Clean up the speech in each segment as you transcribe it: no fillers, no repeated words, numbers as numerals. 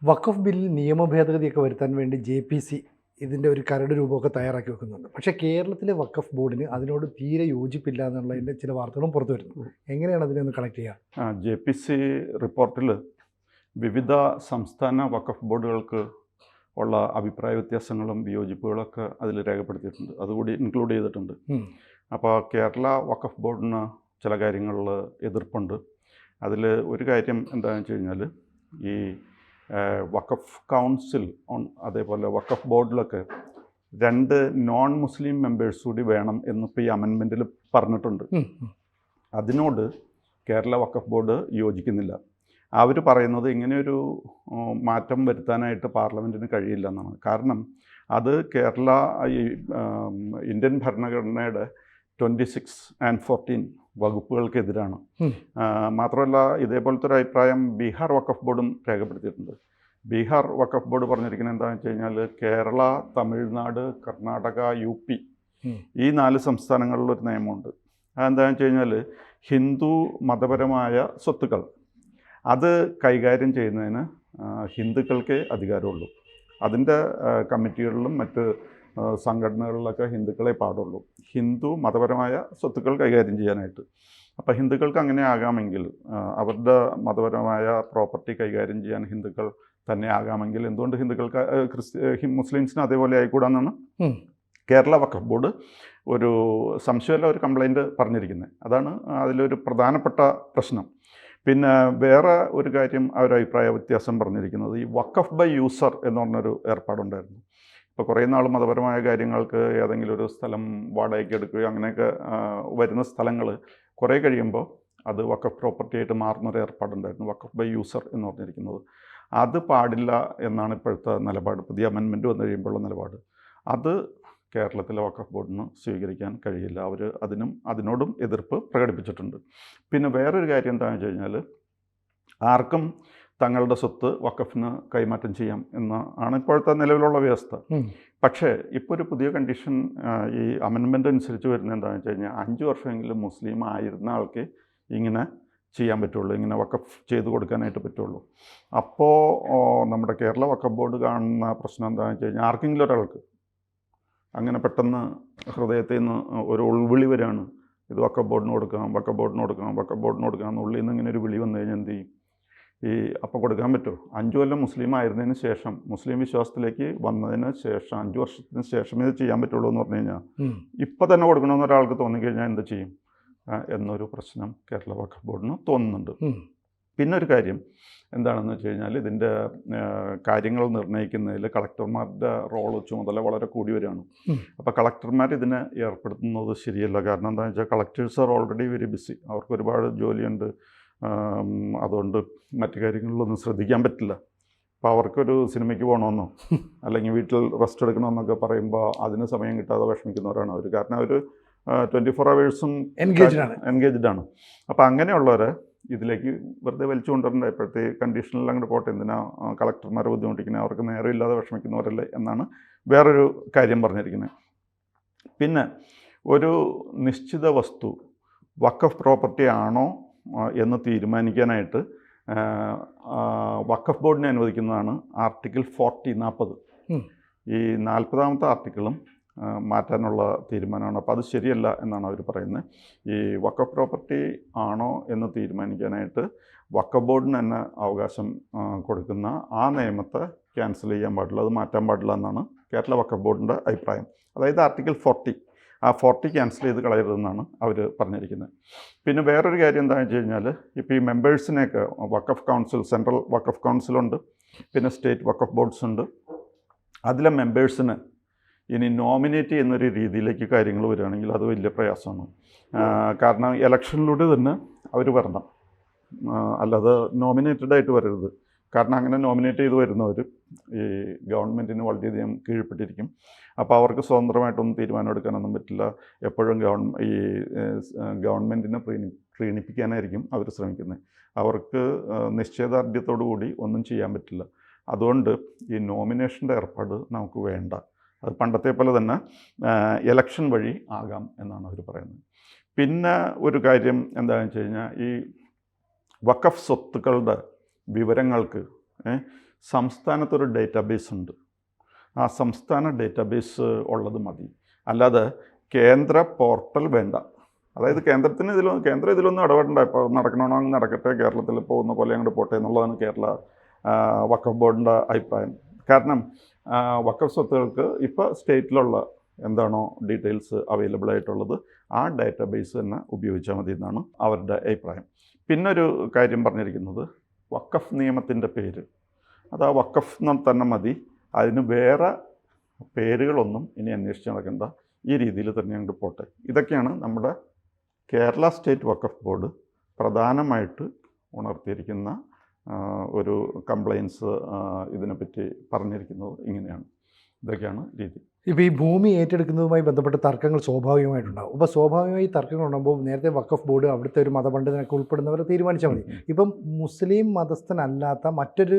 വഖഫ് ബില്ലിൽ നിയമ ഭേദഗതിയൊക്കെ വരുത്താൻ വേണ്ടി JPC ഇതിൻ്റെ ഒരു കരട് രൂപമൊക്കെ തയ്യാറാക്കി വെക്കുന്നുണ്ട്. പക്ഷേ കേരളത്തിലെ വഖഫ് ബോർഡിന് അതിനോട് തീരെ യോജിപ്പില്ല എന്നുള്ളതിൻ്റെ ചില വാർത്തകളും പുറത്തു വരുന്നു. എങ്ങനെയാണ് അതിനെ ഒന്ന് കണക്ട് ചെയ്യുക? JPC റിപ്പോർട്ടിൽ വിവിധ സംസ്ഥാന വഖഫ് ബോർഡുകൾക്ക് ഉള്ള അഭിപ്രായ വ്യത്യാസങ്ങളും വിയോജിപ്പുകളൊക്കെ അതിൽ രേഖപ്പെടുത്തിയിട്ടുണ്ട്, അതുകൂടി ഇൻക്ലൂഡ് ചെയ്തിട്ടുണ്ട്. അപ്പോൾ കേരള വഖഫ് ബോർഡിന് ചില കാര്യങ്ങളിൽ എതിർപ്പുണ്ട്. അതിൽ ഒരു കാര്യം എന്താണെന്ന് വെച്ച് കഴിഞ്ഞാൽ ഈ വഖഫ് കൗൺസിൽ അതേപോലെ വഖഫ് ബോർഡിലൊക്കെ 2 നോൺ മുസ്ലിം മെമ്പേഴ്സ് കൂടി വേണം എന്നിപ്പോൾ ഈ അമെൻമെൻറ്റിൽ പറഞ്ഞിട്ടുണ്ട്. അതിനോട് കേരള വഖഫ് ബോർഡ് യോജിക്കുന്നില്ല. അവർ പറയുന്നത് ഇങ്ങനെയൊരു മാറ്റം വരുത്താനായിട്ട് പാർലമെൻറ്റിന് കഴിയില്ല എന്നാണ്. കാരണം അത് കേരള ഇന്ത്യൻ ഭരണഘടനയുടെ 26 and 14 വകുപ്പുകൾക്കെതിരാണ്. മാത്രമല്ല ഇതേപോലത്തെ ഒരു അഭിപ്രായം ബീഹാർ വഖഫ് ബോർഡും രേഖപ്പെടുത്തിയിട്ടുണ്ട്. ബീഹാർ വഖഫ് ബോർഡ് പറഞ്ഞിരിക്കുന്നത് എന്താണെന്ന് വെച്ച് കഴിഞ്ഞാൽ കേരള, തമിഴ്നാട്, കർണാടക, UP ഈ 4 സംസ്ഥാനങ്ങളിലൊരു നിയമമുണ്ട്. അതെന്താണെന്ന് വെച്ച് കഴിഞ്ഞാൽ ഹിന്ദു മതപരമായ സ്വത്തുക്കൾ അത് കൈകാര്യം ചെയ്യുന്നതിന് ഹിന്ദുക്കൾക്കേ അധികാരമുള്ളൂ. അതിൻ്റെ കമ്മിറ്റികളിലും മറ്റ് സംഘടനകളിലൊക്കെ ഹിന്ദുക്കളെ പാടുള്ളൂ ഹിന്ദു മതപരമായ സ്വത്തുക്കൾ കൈകാര്യം ചെയ്യാനായിട്ട്. അപ്പോൾ ഹിന്ദുക്കൾക്ക് അങ്ങനെ ആകാമെങ്കിൽ, അവരുടെ മതപരമായ പ്രോപ്പർട്ടി കൈകാര്യം ചെയ്യാൻ ഹിന്ദുക്കൾ തന്നെ ആകാമെങ്കിൽ എന്തുകൊണ്ട് ഹിന്ദുക്കൾക്ക് മുസ്ലിംസിന് അതേപോലെ ആയിക്കൂടാന്നാണ് കേരള വഖഫ് ബോർഡ് ഒരു സംശയമല്ല ഒരു കംപ്ലൈൻറ്റ് പറഞ്ഞിരിക്കുന്നത്. അതാണ് അതിലൊരു പ്രധാനപ്പെട്ട പ്രശ്നം. പിന്നെ വേറെ ഒരു കാര്യം അഭിപ്രായ വ്യത്യാസം പറഞ്ഞിരിക്കുന്നത് ഈ വഖഫ് ബൈ യൂസർ എന്ന് പറഞ്ഞൊരു ഏർപ്പാടുണ്ടായിരുന്നു. ഇപ്പോൾ കുറേ നാൾ മതപരമായ കാര്യങ്ങൾക്ക് ഏതെങ്കിലും ഒരു സ്ഥലം വാടകയ്ക്ക് എടുക്കുകയോ അങ്ങനെയൊക്കെ വരുന്ന സ്ഥലങ്ങൾ കുറേ കഴിയുമ്പോൾ അത് വഖഫ് പ്രോപ്പർട്ടി ആയിട്ട് മാറുന്നൊരു ഏർപ്പാടുണ്ടായിരുന്നു, വഖഫ് ബൈ യൂസർ എന്ന് പറഞ്ഞിരിക്കുന്നത്. അത് പാടില്ല എന്നാണ് ഇപ്പോഴത്തെ നിലപാട്. പുതിയ അമെൻമെൻറ്റ് വന്നു കഴിയുമ്പോഴുള്ള നിലപാട് അത് കേരളത്തിലെ വഖഫ് ബോർഡിന് സ്വീകരിക്കാൻ കഴിയില്ല. അവർ അതിനോടും എതിർപ്പ് പ്രകടിപ്പിച്ചിട്ടുണ്ട്. പിന്നെ വേറൊരു കാര്യം എന്താണെന്ന് വെച്ച് കഴിഞ്ഞാൽ ആർക്കും തങ്ങളുടെ സ്വത്ത് വഖഫിന് കൈമാറ്റം ചെയ്യാം എന്നാണ് ഇപ്പോഴത്തെ നിലവിലുള്ള വ്യവസ്ഥ. പക്ഷേ ഇപ്പോൾ ഒരു പുതിയ കണ്ടീഷൻ ഈ അമെൻമെൻ്റ് അനുസരിച്ച് വരുന്നത് എന്താണെന്ന് വെച്ച് കഴിഞ്ഞാൽ 5 വർഷമെങ്കിലും മുസ്ലിം ആയിരുന്ന ആൾക്ക് ഇങ്ങനെ ചെയ്യാൻ പറ്റുള്ളൂ, ഇങ്ങനെ വഖഫ് ചെയ്ത് കൊടുക്കാനായിട്ട് പറ്റുള്ളൂ. അപ്പോൾ നമ്മുടെ കേരള വഖഫ് ബോർഡ് കാണുന്ന പ്രശ്നം എന്താണെന്ന് വെച്ച് കഴിഞ്ഞാൽ ആർക്കെങ്കിലും ഒരാൾക്ക് അങ്ങനെ പെട്ടെന്ന് ഹൃദയത്തിൽ നിന്ന് ഒരു ഉൾവിളി വരികയാണ്, ഇത് വഖഫ് ബോർഡിന് കൊടുക്കാം, വഖഫ് ബോർഡിന് കൊടുക്കാം, വഖഫ് ബോർഡിന് കൊടുക്കാം എന്ന് ഉള്ളിൽ നിന്ന് ഇങ്ങനെ ഒരു വിളി വന്നു കഴിഞ്ഞാൽ എന്ത് ചെയ്യും? അപ്പോൾ കൊടുക്കാൻ പറ്റുമോ? 5 കൊല്ലം മുസ്ലിം ആയിരുന്നതിന് ശേഷം, മുസ്ലിം വിശ്വാസത്തിലേക്ക് വന്നതിന് ശേഷം 5 വർഷത്തിന് ശേഷം ഇത് ചെയ്യാൻ പറ്റുള്ളൂ എന്ന് പറഞ്ഞു കഴിഞ്ഞാൽ ഇപ്പം തന്നെ കൊടുക്കണമെന്ന് ഒരാൾക്ക് തോന്നിക്കഴിഞ്ഞാൽ എന്ത് ചെയ്യും എന്നൊരു പ്രശ്നം കേരള വഖഫ് ബോർഡിന് തോന്നുന്നുണ്ട്. പിന്നെ ഒരു കാര്യം എന്താണെന്ന് വെച്ച് കഴിഞ്ഞാൽ ഇതിൻ്റെ കാര്യങ്ങൾ നിർണ്ണയിക്കുന്നതിൽ കളക്ടർമാരുടെ റോള് ചുമതല വളരെ കൂടി വരികയാണ്. അപ്പോൾ കളക്ടർമാർ ഇതിനെ ഏർപ്പെടുത്തുന്നത് ശരിയല്ല. കാരണം എന്താണെന്ന് വെച്ചാൽ collectors are already very busy, അവർക്ക് ഒരുപാട് ജോലിയുണ്ട്. അതുകൊണ്ട് മറ്റു കാര്യങ്ങളിലൊന്നും ശ്രദ്ധിക്കാൻ പറ്റില്ല. അപ്പോൾ അവർക്കൊരു സിനിമയ്ക്ക് പോകണമെന്നോ അല്ലെങ്കിൽ വീട്ടിൽ റെസ്റ്റ് എടുക്കണമെന്നൊക്കെ പറയുമ്പോൾ അതിന് സമയം കിട്ടാതെ വിഷമിക്കുന്നവരാണ് അവർ. കാരണം അവർ 24 hours എൻഗേജ്ഡ് ആണ്. അപ്പോൾ അങ്ങനെയുള്ളവരെ ഇതിലേക്ക് വെറുതെ വലിച്ചു കൊണ്ടുവരേണ്ട, ഇപ്പോഴത്തെ കണ്ടീഷനിൽ അങ്ങോട്ട് പോട്ടെ, എന്തിനാ കളക്ടർമാരെ ബുദ്ധിമുട്ടിക്കുന്നത്, അവർക്ക് നേരമില്ലാതെ വിഷമിക്കുന്നവരല്ലേ എന്നാണ് വേറൊരു കാര്യം പറഞ്ഞിരിക്കുന്നത്. പിന്നെ ഒരു നിശ്ചിത വസ്തു വഖഫ് പ്രോപ്പർട്ടി ആണോ എന്ന് തീരുമാനിക്കാനായിട്ട് വഖഫ് ബോർഡിനെ അനുവദിക്കുന്നതാണ് ആർട്ടിക്കിൾ 40. ഈ 40ാമത്തെ ആർട്ടിക്കിളും മാറ്റാനുള്ള തീരുമാനമാണ്. അപ്പോൾ അത് ശരിയല്ല എന്നാണ് അവർ പറയുന്നത്. ഈ വഖഫ് പ്രോപ്പർട്ടി ആണോ എന്ന് തീരുമാനിക്കാനായിട്ട് വഖഫ് ബോർഡിന് തന്നെ അവകാശം കൊടുക്കുന്ന ആ നിയമത്തെ ക്യാൻസൽ ചെയ്യാൻ പാടില്ല, അത് മാറ്റാൻ പാടില്ല എന്നാണ് കേരള വഖഫ് ബോർഡിൻ്റെ അഭിപ്രായം. അതായത് ആർട്ടിക്കിൾ 40 ക്യാൻസൽ ചെയ്ത് കളയരുതെന്നാണ് അവർ പറഞ്ഞിരിക്കുന്നത്. പിന്നെ വേറൊരു കാര്യം എന്താണെന്ന് വെച്ച് കഴിഞ്ഞാൽ ഇപ്പോൾ ഈ മെമ്പേഴ്സിനെയൊക്കെ വഖഫ് കൗൺസിൽ, സെൻട്രൽ വഖഫ് കൗൺസിലുണ്ട്, പിന്നെ സ്റ്റേറ്റ് വഖഫ് ബോർഡ്സ് ഉണ്ട്. അതിലെ മെമ്പേഴ്സിന് ഇനി നോമിനേറ്റ് ചെയ്യുന്നൊരു രീതിയിലേക്ക് കാര്യങ്ങൾ വരികയാണെങ്കിൽ അത് വലിയ പ്രയാസമാണ്. കാരണം ഇലക്ഷനിലൂടെ തന്നെ അവർ വരണം, അല്ലാതെ നോമിനേറ്റഡ് ആയിട്ട് വരരുത്. കാരണം അങ്ങനെ നോമിനേറ്റ് ചെയ്ത് വരുന്നവർ ഈ ഗവൺമെൻറ്റിന് വളരെയധികം കീഴ്പ്പെട്ടിരിക്കും. അപ്പോൾ അവർക്ക് സ്വതന്ത്രമായിട്ടൊന്നും തീരുമാനം എടുക്കാനൊന്നും പറ്റില്ല. എപ്പോഴും ഗവൺമെൻറ്റിനെ പ്രീണിപ്പിക്കാനായിരിക്കും അവർ ശ്രമിക്കുന്നത്. അവർക്ക് നിശ്ചയദാർഢ്യത്തോടു കൂടി ഒന്നും ചെയ്യാൻ പറ്റില്ല. അതുകൊണ്ട് ഈ നോമിനേഷൻ്റെ ഏർപ്പാട് നമുക്ക് വേണ്ട. അത് പണ്ടത്തെ പോലെ തന്നെ ഇലക്ഷൻ വഴി ആകാം എന്നാണ് അവർ പറയുന്നത്. പിന്നെ ഒരു കാര്യം എന്താണെന്ന് വെച്ച് കഴിഞ്ഞാൽ ഈ വഖഫ് സ്വത്തുക്കളുടെ വിവരങ്ങൾക്ക് സംസ്ഥാനത്തൊരു ഡേറ്റാബേസ് ഉണ്ട്. ആ സംസ്ഥാന ഡേറ്റാബേസ് ഉള്ളത് മതി. അല്ലാതെ കേന്ദ്ര പോർട്ടൽ വേണ്ട. അതായത് കേന്ദ്രം ഇതിലൊന്നും ഇടപെടണ്ട. ഇപ്പോൾ നടക്കണമെങ്കിൽ അങ്ങ് നടക്കട്ടെ, കേരളത്തിൽ പോകുന്ന പോലെ അങ്ങോട്ട് പോട്ടെ എന്നുള്ളതാണ് കേരള വഖഫ് ബോർഡിൻ്റെ അഭിപ്രായം. കാരണം വഖഫ് സ്വത്തുകൾക്ക് ഇപ്പോൾ സ്റ്റേറ്റിലുള്ള എന്താണോ ഡീറ്റെയിൽസ് അവൈലബിൾ ആയിട്ടുള്ളത് ആ ഡാറ്റാബേസ് തന്നെ ഉപയോഗിച്ചാൽ മതി എന്നാണ് അവരുടെ അഭിപ്രായം. പിന്നൊരു കാര്യം പറഞ്ഞിരിക്കുന്നത് വഖഫ് നിയമത്തിൻ്റെ പേര്, അത് ആ വഖഫ് തന്നെ മതി, അതിന് വേറെ പേരുകളൊന്നും ഇനി അന്വേഷിച്ച് നടക്കേണ്ട, ഈ രീതിയിൽ തന്നെ അങ്ങോട്ട് പോട്ടെ. ഇതൊക്കെയാണ് നമ്മുടെ കേരള സ്റ്റേറ്റ് വഖഫ് ബോർഡ് പ്രധാനമായിട്ട് ഉണർത്തിയിരിക്കുന്ന ഒരു കംപ്ലയിൻസ്. ഇതിനെപ്പറ്റി പറഞ്ഞിരിക്കുന്നത് ഇങ്ങനെയാണ്. ഇതൊക്കെയാണ് രീതി. ഇപ്പോൾ ഈ ഭൂമി ഏറ്റെടുക്കുന്നതുമായി ബന്ധപ്പെട്ട തർക്കങ്ങൾ സ്വാഭാവികമായിട്ടുണ്ടാകും. അപ്പോൾ സ്വാഭാവികമായി തർക്കങ്ങൾ ഉണ്ടാകുമ്പോൾ നേരത്തെ വഖഫ് ബോർഡ് അവിടുത്തെ ഒരു മതപണ്ഡിതനൊക്കെ ഉൾപ്പെടുന്നവരെ തീരുമാനിച്ചാൽ മതി. ഇപ്പം മുസ്ലിം മതസ്ഥനല്ലാത്ത മറ്റൊരു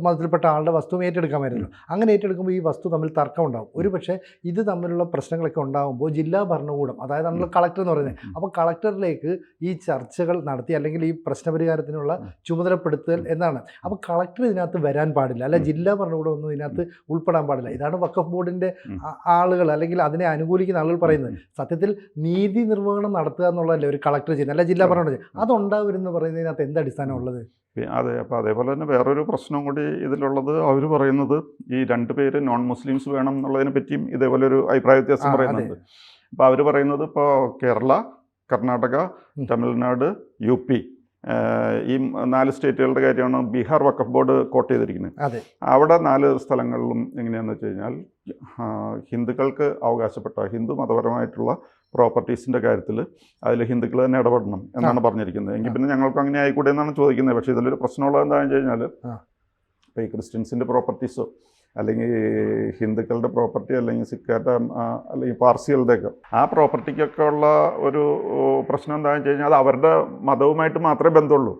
മതത്തിൽപ്പെട്ട ആളുടെ വസ്തു ഏറ്റെടുക്കാമായിരുന്നല്ലോ. അങ്ങനെ ഏറ്റെടുക്കുമ്പോൾ ഈ വസ്തു തമ്മിൽ തർക്കം ഉണ്ടാകും. ഒരു പക്ഷേ ഇത് തമ്മിലുള്ള പ്രശ്നങ്ങളൊക്കെ ഉണ്ടാകുമ്പോൾ ജില്ലാ ഭരണകൂടം, അതായത് നമ്മൾ കളക്ടർ എന്ന് പറയുന്നത്, അപ്പോൾ കളക്ടറിലേക്ക് ഈ ചർച്ചകൾ നടത്തി അല്ലെങ്കിൽ ഈ പ്രശ്നപരിഹാരത്തിനുള്ള ചുമതലപ്പെടുത്തൽ എന്നാണ്. അപ്പോൾ കളക്ടർ ഇതിനകത്ത് വരാൻ പാടില്ല, അല്ല ജില്ലാ ഭരണകൂടം ഒന്നും ഇതിനകത്ത് ഉൾപ്പെടാൻ പാടില്ല. ഇതാണ് വഖഫ് ബോർഡിൻ്റെ ആളുകൾ അല്ലെങ്കിൽ അതിനെ അനുകൂലിക്കുന്ന ആളുകൾ പറയുന്നത്. സത്യത്തിൽ നീതി നിർവഹണം നടത്തുക എന്നുള്ളതല്ലേ ഒരു കളക്ടർ ചെയ്യുന്നത്, അല്ല ജില്ലാ ഭരണകൂടം. അതുണ്ടാവരുന്ന് പറയുന്നതിനകത്ത് എന്ത് അടിസ്ഥാനം ഉള്ളത്? അതെ. അപ്പോൾ അതേപോലെ തന്നെ വേറൊരു പ്രശ്നം കൂടി ഇതിലുള്ളത്, അവർ പറയുന്നത് ഈ 2 പേര് നോൺ മുസ്ലിംസ് വേണം എന്നുള്ളതിനെ പറ്റിയും ഇതേപോലെ ഒരു അഭിപ്രായ വ്യത്യാസം പറയുന്നുണ്ട്. അപ്പോൾ അവർ പറയുന്നത് ഇപ്പോൾ കേരള, കർണാടക, തമിഴ്നാട്, UP ഈ 4 സ്റ്റേറ്റുകളുടെ കാര്യമാണ് ബീഹാർ വഖഫ് ബോർഡ് കോട്ട് ചെയ്തിരിക്കുന്നത്. അവിടെ 4 സ്ഥലങ്ങളിലും എങ്ങനെയാണെന്ന് വെച്ച് കഴിഞ്ഞാൽ ഹിന്ദുക്കൾക്ക് അവകാശപ്പെട്ട ഹിന്ദു മതപരമായിട്ടുള്ള പ്രോപ്പർട്ടീസിൻ്റെ കാര്യത്തിൽ അതിൽ ഹിന്ദുക്കൾ തന്നെ ഇടപെടണം എന്നാണ് പറഞ്ഞിരിക്കുന്നത്. എങ്കിൽ പിന്നെ ഞങ്ങൾക്ക് അങ്ങനെ ആയിക്കൂടെ എന്നാണ് ചോദിക്കുന്നത്. പക്ഷേ ഇതിലൊരു പ്രശ്നമുള്ളത് എന്താണെന്ന് വെച്ച് കഴിഞ്ഞാൽ ഇപ്പോൾ ഈ ക്രിസ്ത്യൻസിൻ്റെ പ്രോപ്പർട്ടീസോ അല്ലെങ്കിൽ ഹിന്ദുക്കളുടെ പ്രോപ്പർട്ടി അല്ലെങ്കിൽ സിഖുകാരുടെ അല്ലെങ്കിൽ പാർസികളുടെയൊക്കെ ആ പ്രോപ്പർട്ടിക്കൊക്കെ ഉള്ള ഒരു പ്രശ്നം എന്താണെന്ന് വെച്ച് കഴിഞ്ഞാൽ അത് അവരുടെ മതവുമായിട്ട് മാത്രമേ ബന്ധമുള്ളൂ.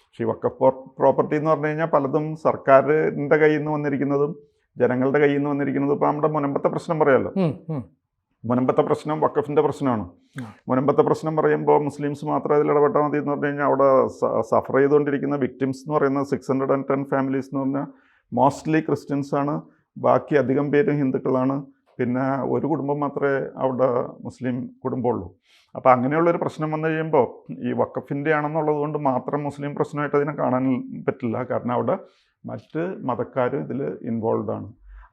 പക്ഷേ ഈ വഖഫ് പ്രോപ്പർട്ടി എന്ന് പറഞ്ഞു കഴിഞ്ഞാൽ പലതും സർക്കാരിൻ്റെ കയ്യിൽ നിന്ന് വന്നിരിക്കുന്നതും ജനങ്ങളുടെ കയ്യിൽ നിന്ന് വന്നിരിക്കുന്നതും. ഇപ്പോൾ നമ്മുടെ മുനമ്പത്തെ പ്രശ്നം പറയാമല്ലോ, മുനമ്പത്തെ പ്രശ്നം വഖഫിൻ്റെ പ്രശ്നമാണ്. മുനമ്പത്തെ പ്രശ്നം പറയുമ്പോൾ മുസ്ലിംസ് മാത്രം അതിൽ ഇടപെട്ടാൽ മതി എന്ന് പറഞ്ഞു കഴിഞ്ഞാൽ അവിടെ സഫർ ചെയ്തുകൊണ്ടിരിക്കുന്ന വിക്ടിംസ് എന്ന് പറയുന്നത് 610 ഫാമിലീസ് എന്ന് പറഞ്ഞാൽ മോസ്റ്റ്ലി ക്രിസ്ത്യൻസാണ്, ബാക്കി അധികം പേരും ഹിന്ദുക്കളാണ്, പിന്നെ ഒരു കുടുംബം മാത്രമേ അവിടെ മുസ്ലിം കുടുംബമുള്ളൂ. അപ്പോൾ അങ്ങനെയുള്ളൊരു പ്രശ്നം വന്നു കഴിയുമ്പോൾ ഈ വഖഫിൻ്റെ ആണെന്നുള്ളത് കൊണ്ട് മാത്രം മുസ്ലിം പ്രശ്നമായിട്ട് അതിനെ കാണാൻ പറ്റില്ല. കാരണം അവിടെ മറ്റ് മതക്കാരും ഇതിൽ ഇൻവോൾവ് ആണ്.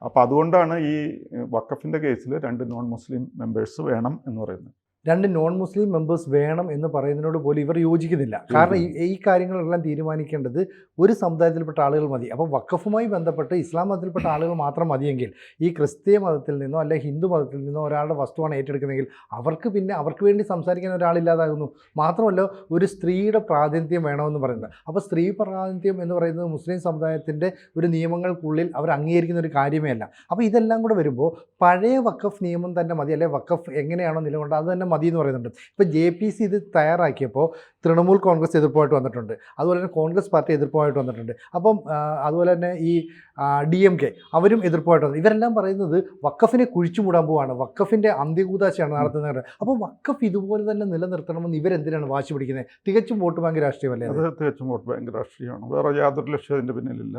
അപ്പോൾ അതുകൊണ്ടാണ് ഈ വഖഫിൻ്റെ കേസിൽ 2 നോൺ മുസ്ലിം മെമ്പേഴ്സ് വേണം എന്ന് പറയുന്നത്. 2 നോൺ മുസ്ലിം മെമ്പേഴ്സ് വേണം എന്ന് പറയുന്നതിനോട് പോലും ഇവർ യോജിക്കുന്നില്ല. കാരണം ഈ കാര്യങ്ങളെല്ലാം തീരുമാനിക്കേണ്ടത് ഒരു സമുദായത്തിൽപ്പെട്ട ആളുകൾ മതി. അപ്പോൾ വഖഫുമായി ബന്ധപ്പെട്ട് ഇസ്ലാം മതത്തിൽപ്പെട്ട ആളുകൾ മാത്രം മതിയെങ്കിൽ ഈ ക്രിസ്തീയ മതത്തിൽ നിന്നോ അല്ലെങ്കിൽ ഹിന്ദു മതത്തിൽ നിന്നോ ഒരാളുടെ വസ്തുവാണ് ഏറ്റെടുക്കുന്നതെങ്കിൽ അവർക്ക് വേണ്ടി സംസാരിക്കാൻ ഒരാളില്ലാതാകുന്നു. മാത്രമല്ല ഒരു സ്ത്രീയുടെ പ്രാതിനിധ്യം വേണമെന്ന് പറയുന്നത്. അപ്പോൾ സ്ത്രീ പ്രാതിനിധ്യം എന്ന് പറയുന്നത് മുസ്ലിം സമുദായത്തിൻ്റെ ഒരു നിയമങ്ങൾക്കുള്ളിൽ അവർ അംഗീകരിക്കുന്ന ഒരു കാര്യമേ അല്ല. അപ്പോൾ ഇതെല്ലാം കൂടെ വരുമ്പോൾ പഴയ വഖഫ് നിയമം തന്നെ മതി, അല്ലെങ്കിൽ വഖഫ് എങ്ങനെയാണോ നിലകൊണ്ടത് അത് തന്നെ മതി എന്ന് പറയുന്നുണ്ട്. ഇപ്പോൾ JPC ഇത് തയ്യാറാക്കിയപ്പോൾ തൃണമൂൽ കോൺഗ്രസ് എതിർപ്പുമായിട്ട് വന്നിട്ടുണ്ട്, അതുപോലെ തന്നെ കോൺഗ്രസ് പാർട്ടി എതിർപ്പുമായിട്ട് വന്നിട്ടുണ്ട്. അപ്പം അതുപോലെ തന്നെ ഈ DMK അവരും എതിർപ്പുമായിട്ട് വന്നു. ഇവരെല്ലാം പറയുന്നത് വഖഫിനെ കുഴിച്ചു മൂടാൻ പോവാണ്, വഖഫിൻ്റെ അന്ത്യകൂദാശയാണ് നടത്തുന്നത്. അപ്പോൾ വഖഫ് ഇതുപോലെ തന്നെ നിലനിർത്തണമെന്ന് ഇവരെന്തിനാണ് വാശി പിടിക്കുന്നത്? തികച്ചും വോട്ട് ബാങ്ക് രാഷ്ട്രീയമല്ലേ? അത് തികച്ചും വോട്ട് ബാങ്ക് രാഷ്ട്രീയമാണ്, വേറെ യാതൊരു ലക്ഷ്യം അതിൻ്റെ പിന്നിലില്ല.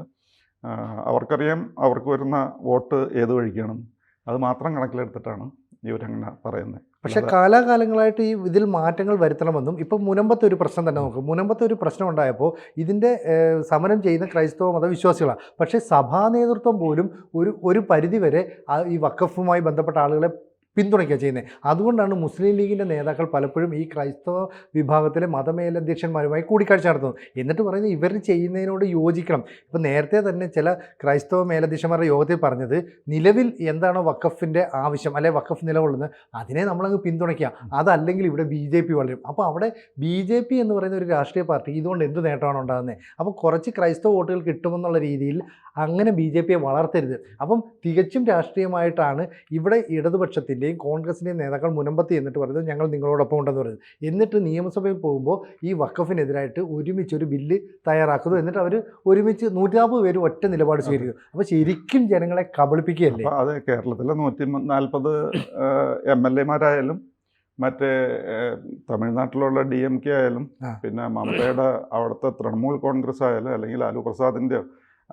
അവർക്കറിയാം അവർക്ക് വരുന്ന വോട്ട് ഏത് വഴിക്കണം, അത് മാത്രം കണക്കിലെടുത്തിട്ടാണ് ഇവരങ്ങനെ പറയുന്നത്. പക്ഷേ കാലാകാലങ്ങളായിട്ട് ഇതിൽ മാറ്റങ്ങൾ വരുത്തണമെന്നും ഇപ്പം മുനമ്പത്തെ ഒരു പ്രശ്നം തന്നെ നോക്കും. മുനമ്പത്തെ ഒരു പ്രശ്നം ഉണ്ടായപ്പോൾ ഇതിൻ്റെ സമരം ചെയ്യുന്ന ക്രൈസ്തവ മതവിശ്വാസികളാണ്. പക്ഷേ സഭാ നേതൃത്വം പോലും ഒരു പരിധിവരെ ഈ വഖഫുമായി ബന്ധപ്പെട്ട ആളുകളെ പിന്തുണയ്ക്കുക ചെയ്യുന്നത്. അതുകൊണ്ടാണ് മുസ്ലിം ലീഗിൻ്റെ നേതാക്കൾ പലപ്പോഴും ഈ ക്രൈസ്തവ വിഭാഗത്തിലെ മതമേലധ്യക്ഷന്മാരുമായി കൂടിക്കാഴ്ച നടത്തുന്നത്. എന്നിട്ട് പറയുന്നത് ഇവർ ചെയ്യുന്നതിനോട് യോജിക്കണം. ഇപ്പം നേരത്തെ തന്നെ ചില ക്രൈസ്തവ മേലധ്യക്ഷന്മാരുടെ യോഗത്തിൽ പറഞ്ഞത് നിലവിൽ എന്താണോ വഖഫിൻ്റെ ആവശ്യം അല്ലെങ്കിൽ വഖഫ് നിലകൊള്ളുന്നത് അതിനെ നമ്മളങ്ങ് പിന്തുണയ്ക്കുക, അതല്ലെങ്കിൽ ഇവിടെ BJP വളരും. അപ്പോൾ അവിടെ BJP എന്ന് പറയുന്ന ഒരു രാഷ്ട്രീയ പാർട്ടി ഇതുകൊണ്ട് എന്ത് നേട്ടമാണ് ഉണ്ടാകുന്നത്? അപ്പോൾ കുറച്ച് ക്രൈസ്തവ വോട്ടുകൾ കിട്ടുമെന്നുള്ള രീതിയിൽ അങ്ങനെ BJPയെ വളർത്തരുത്. അപ്പം തികച്ചും രാഷ്ട്രീയമായിട്ടാണ് ഇവിടെ ഇടതുപക്ഷത്തിൻ്റെയും കോൺഗ്രസിൻ്റെയും നേതാക്കൾ മുനമ്പത്ത് എന്നിട്ട് പറയുന്നത് ഞങ്ങൾ നിങ്ങളോടൊപ്പം ഉണ്ടെന്ന് പറയുന്നത്. എന്നിട്ട് നിയമസഭയിൽ പോകുമ്പോൾ ഈ വഖഫിനെതിരായിട്ട് ഒരുമിച്ചൊരു ബില്ല് തയ്യാറാക്കുന്നു. എന്നിട്ട് അവർ ഒരുമിച്ച് 140 പേര് ഒറ്റ നിലപാട് സ്വീകരിക്കുന്നു. അപ്പോൾ ശരിക്കും ജനങ്ങളെ കബളിപ്പിക്കുകയല്ലേ? അതെ, കേരളത്തിലെ 140 MLA-മാരായാലും മറ്റേ തമിഴ്നാട്ടിലുള്ള DMK ആയാലും പിന്നെ മമതയുടെ അവിടുത്തെ തൃണമൂൽ കോൺഗ്രസ് ആയാലും അല്ലെങ്കിൽ ലാലു പ്രസാദിൻ്റെയോ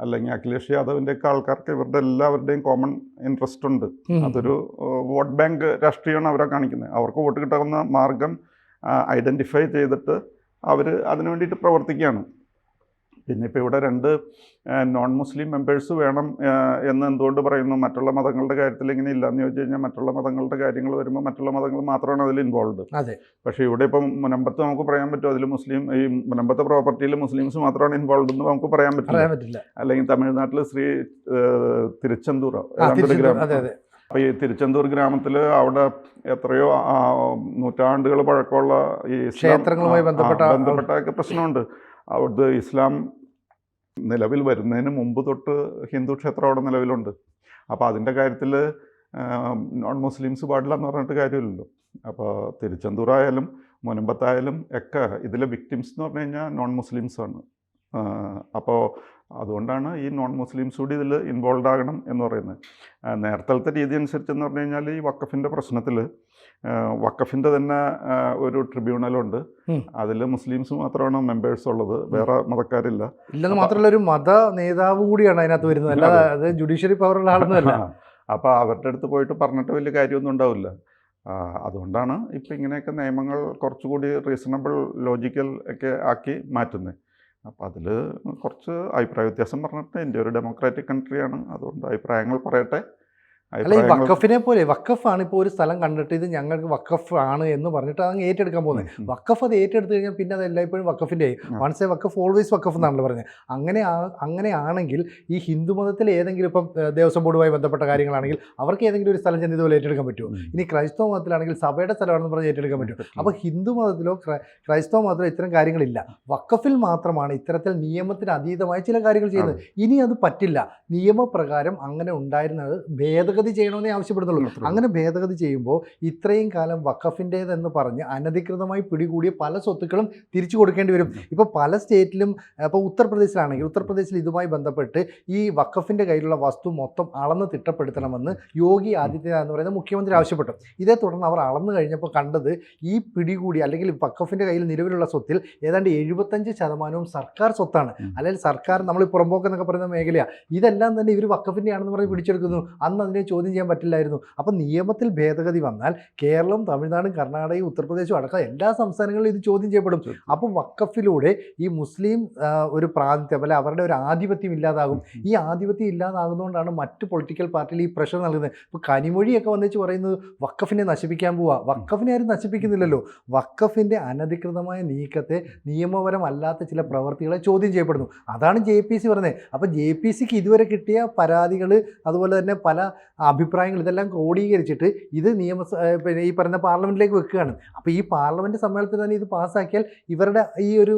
അല്ലെങ്കിൽ അഖിലേഷ് യാദവിൻ്റെയൊക്കെ ആൾക്കാർക്ക് ഇവരുടെ എല്ലാവരുടെയും കോമൺ ഇൻട്രസ്റ്റ് ഉണ്ട്. അതൊരു വോട്ട് ബാങ്ക് രാഷ്ട്രീയമാണ് അവരെ കാണിക്കുന്നത്. അവർക്ക് വോട്ട് കിട്ടാവുന്ന മാർഗം ഐഡൻറ്റിഫൈ ചെയ്തിട്ട് അവർ അതിനു വേണ്ടിയിട്ട് പ്രവർത്തിക്കുകയാണ്. പിന്നെ ഇപ്പോൾ ഇവിടെ 2 നോൺ മുസ്ലിം മെമ്പേഴ്സ് വേണം എന്ന് എന്തുകൊണ്ട് പറയുന്നു? മറ്റുള്ള മതങ്ങളുടെ കാര്യത്തിൽ ഇങ്ങനെ ഇല്ലയെന്ന് ചോദിച്ചു കഴിഞ്ഞാൽ മറ്റുള്ള മതങ്ങളുടെ കാര്യങ്ങൾ വരുമ്പോൾ മറ്റുള്ള മതങ്ങൾ മാത്രമാണ് അതിൽ ഇൻവോൾവ്. പക്ഷേ ഇവിടെ ഇപ്പം മുനമ്പത്ത് നമുക്ക് പറയാൻ പറ്റും അതിൽ ഈ മുനമ്പത്തെ പ്രോപ്പർട്ടിയിൽ മുസ്ലിംസ് മാത്രമാണ് ഇൻവോൾവ് എന്ന് നമുക്ക് പറയാൻ പറ്റില്ല. അല്ലെങ്കിൽ തമിഴ്നാട്ടിൽ തിരുച്ചെന്തൂർ അപ്പോൾ ഈ തിരുച്ചെന്തൂർ ഗ്രാമത്തിൽ അവിടെ എത്രയോ നൂറ്റാണ്ടുകൾ പഴക്കമുള്ള ഈ ക്ഷേത്രങ്ങളുമായി ബന്ധപ്പെട്ട പ്രശ്നമുണ്ട്. അവിടുത്തെ ഇസ്ലാം നിലവിൽ വരുന്നതിന് മുമ്പ് തൊട്ട് ഹിന്ദു ക്ഷേത്രം അവിടെ നിലവിലുണ്ട്. അപ്പോൾ അതിൻ്റെ കാര്യത്തിൽ നോൺ മുസ്ലിംസ് പാടില്ല എന്ന് പറഞ്ഞിട്ട് കാര്യമില്ലല്ലോ. അപ്പോൾ തിരുച്ചെന്തൂരായാലും മുനമ്പത്തായാലും ഒക്കെ ഇതിലെ വിക്ടിംസ് എന്ന് പറഞ്ഞു കഴിഞ്ഞാൽ നോൺ മുസ്ലിംസാണ്. അപ്പോൾ അതുകൊണ്ടാണ് ഈ നോൺ മുസ്ലിംസ് കൂടി ഇതിൽ ഇൻവോൾവ് ആകണം എന്ന് പറയുന്നത്. നേരത്തെ രീതി അനുസരിച്ചെന്ന് പറഞ്ഞു കഴിഞ്ഞാൽ ഈ വഖഫിൻ്റെ പ്രശ്നത്തിൽ വഖഫിൻ്റെ തന്നെ ഒരു ട്രിബ്യൂണലുണ്ട്. അതിൽ മുസ്ലിംസ് മാത്രമാണ് മെമ്പേഴ്സ് ഉള്ളത്, വേറെ മതക്കാരില്ല. ഇല്ലെന്ന് മാത്രമല്ല ഒരു മത നേതാവ് കൂടിയാണ് അതിനകത്ത് വരുന്നത്, അല്ലാതെ അത് ജുഡീഷ്യറി പവറുള്ള ആളൊന്നുമല്ല. അപ്പോൾ അവരുടെ അടുത്ത് പോയിട്ട് പറഞ്ഞിട്ട് വലിയ കാര്യമൊന്നും ഉണ്ടാവില്ല. അതുകൊണ്ടാണ് ഇപ്പം ഇങ്ങനെയൊക്കെ നിയമങ്ങൾ കുറച്ചുകൂടി റീസണബിൾ ലോജിക്കൽ ഒക്കെ ആക്കി മാറ്റുന്നത്. അപ്പോൾ അതിൽ കുറച്ച് അഭിപ്രായ വ്യത്യാസം പറഞ്ഞിട്ട് ഇന്ത്യ ഒരു ഡെമോക്രാറ്റിക് കൺട്രിയാണ്, അതുകൊണ്ട് അഭിപ്രായങ്ങൾ പറയട്ടെ. അല്ല, ഈ വഖഫിനെ പോലെ വഖഫാണ് ഇപ്പോൾ ഒരു സ്ഥലം കണ്ടിട്ട് ഇത് ഞങ്ങൾക്ക് വഖഫ് ആണ് എന്ന് പറഞ്ഞിട്ട് അങ്ങ് ഏറ്റെടുക്കാൻ പോകുന്നത്. വഖഫ് അത് ഏറ്റെടുത്ത് കഴിഞ്ഞാൽ പിന്നെ അത് എല്ലായ്പ്പോഴും വഖഫിൻ്റെ വൺസ് എ വഖഫ് ഓൾവേസ് വഖഫ് എന്നാണല്ലോ പറഞ്ഞത്. അങ്ങനെയാണെങ്കിൽ ഈ ഹിന്ദു മതത്തിൽ ഏതെങ്കിലും ഇപ്പം ദേവസ്വം ബോർഡുമായി ബന്ധപ്പെട്ട കാര്യങ്ങളാണെങ്കിൽ അവർക്ക് ഏതെങ്കിലും ഒരു സ്ഥലം ചെന്ന് ഇതുപോലെ ഏറ്റെടുക്കാൻ പറ്റുമോ? ഇനി ക്രൈസ്തവ മതത്തിലാണെങ്കിൽ സഭയുടെ സ്ഥലമാണെന്ന് പറഞ്ഞ് ഏറ്റെടുക്കാൻ പറ്റും. അപ്പോൾ ഹിന്ദു മതത്തിലോ ക്രൈസ്തവ മതത്തിലോ ഇത്തരം കാര്യങ്ങളില്ല. വഖഫിൽ മാത്രമാണ് ഇത്തരത്തിൽ നിയമത്തിന് അതീതമായ ചില കാര്യങ്ങൾ ചെയ്യുന്നത്. ഇനി അത് പറ്റില്ല. നിയമപ്രകാരം അങ്ങനെ ഉണ്ടായിരുന്നത് ഭേദഗതി ചെയ്യണമെന്നേ ആവശ്യപ്പെടുന്നുള്ളൂ. അങ്ങനെ ഭേദഗതി ചെയ്യുമ്പോൾ ഇത്രയും കാലം വഖഫിൻ്റേതെന്ന് പറഞ്ഞ് അനധികൃതമായി പിടികൂടിയ പല സ്വത്തുക്കളും തിരിച്ചു കൊടുക്കേണ്ടി വരും. ഇപ്പോൾ പല സ്റ്റേറ്റിലും, ഇപ്പോൾ ഉത്തർപ്രദേശിലാണെങ്കിൽ ഉത്തർപ്രദേശിൽ ഇതുമായി ബന്ധപ്പെട്ട് ഈ വഖഫിൻ്റെ കയ്യിലുള്ള വസ്തു മൊത്തം അളന്ന് തിട്ടപ്പെടുത്തണമെന്ന് യോഗി ആദിത്യനാഥ് എന്ന് പറയുന്ന മുഖ്യമന്ത്രി ആവശ്യപ്പെട്ടു. ഇതേ തുടർന്ന് അവർ അളന്നു കഴിഞ്ഞപ്പോൾ കണ്ടത് ഈ പിടികൂടി അല്ലെങ്കിൽ വഖഫിൻ്റെ കയ്യിൽ നിലവിലുള്ള സ്വത്തിൽ ഏതാണ്ട് 75% സർക്കാർ സ്വത്താണ്. അല്ലെങ്കിൽ സർക്കാർ നമ്മൾ പുറമ്പോക്കെന്നൊക്കെ പറയുന്ന മേഖലയാണ്. ഇതെല്ലാം തന്നെ ഇവർ വഖഫിൻ്റെ ആണെന്ന് പറഞ്ഞ് പിടിച്ചെടുക്കുന്നു. അന്ന് അതിനെ ചോദ്യം ചെയ്യാൻ പറ്റില്ലായിരുന്നു. അപ്പോൾ നിയമത്തിൽ ഭേദഗതി വന്നാൽ കേരളം, തമിഴ്നാടും കർണാടകയും ഉത്തർപ്രദേശും അടക്കം എല്ലാ സംസ്ഥാനങ്ങളിലും ഇത് ചോദ്യം ചെയ്യപ്പെടും. അപ്പോൾ വഖഫിലൂടെ ഈ മുസ്ലിം ഒരു പ്രാതിനിധ്യം അല്ലെ അവരുടെ ഒരു ആധിപത്യം ഇല്ലാതാകും. ഈ ആധിപത്യം ഇല്ലാതാകുന്നതുകൊണ്ടാണ് മറ്റ് പൊളിറ്റിക്കൽ പാർട്ടിയിൽ ഈ പ്രഷർ നൽകുന്നത്. ഇപ്പോൾ കനിമൊഴിയൊക്കെ വന്നിച്ച് പറയുന്നത് വഖഫിനെ നശിപ്പിക്കാൻ പോവുക. വഖഫിനെ ആരും നശിപ്പിക്കുന്നില്ലല്ലോ. വഖഫിൻ്റെ അനധികൃതമായ നീക്കത്തെ, നിയമപരമല്ലാത്ത ചില പ്രവൃത്തികളെ ചോദ്യം ചെയ്യപ്പെടുന്നു. അതാണ് JPC പറയുന്നത്. അപ്പോൾ JPCക്ക് ഇതുവരെ കിട്ടിയ പരാതികൾ, അതുപോലെ തന്നെ പല അഭിപ്രായങ്ങൾ ഇതെല്ലാം ക്രോഡീകരിച്ചിട്ട് ഇത് പിന്നെ ഈ പറയുന്ന പാർലമെൻറ്റിലേക്ക് വെക്കുകയാണ്. അപ്പോൾ ഈ പാർലമെൻറ്റ് സമ്മേളനത്തിൽ തന്നെ ഇത് പാസ്സാക്കിയാൽ ഇവരുടെ ഈ ഒരു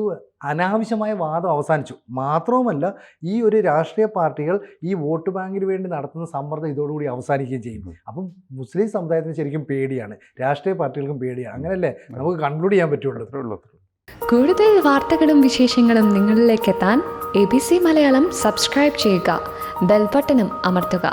അനാവശ്യമായ വാദം അവസാനിച്ചു. മാത്രവുമല്ല, ഈ ഒരു രാഷ്ട്രീയ പാർട്ടികൾ ഈ വോട്ട് ബാങ്കിന് വേണ്ടി നടത്തുന്ന സമ്മർദ്ദം ഇതോടുകൂടി അവസാനിക്കുകയും ചെയ്യും. അപ്പം മുസ്ലിം സമുദായത്തിന് ശരിക്കും പേടിയാണ്, രാഷ്ട്രീയ പാർട്ടികൾക്കും പേടിയാണ്. അങ്ങനെയല്ലേ നമുക്ക് കൺക്ലൂഡ് ചെയ്യാൻ പറ്റുള്ളൂ. കൂടുതൽ വാർത്തകളും വിശേഷങ്ങളും നിങ്ങളിലേക്ക് എത്താൻ ABC മലയാളം സബ്സ്ക്രൈബ് ചെയ്യുക, ബെൽ ബട്ടണും അമർത്തുക.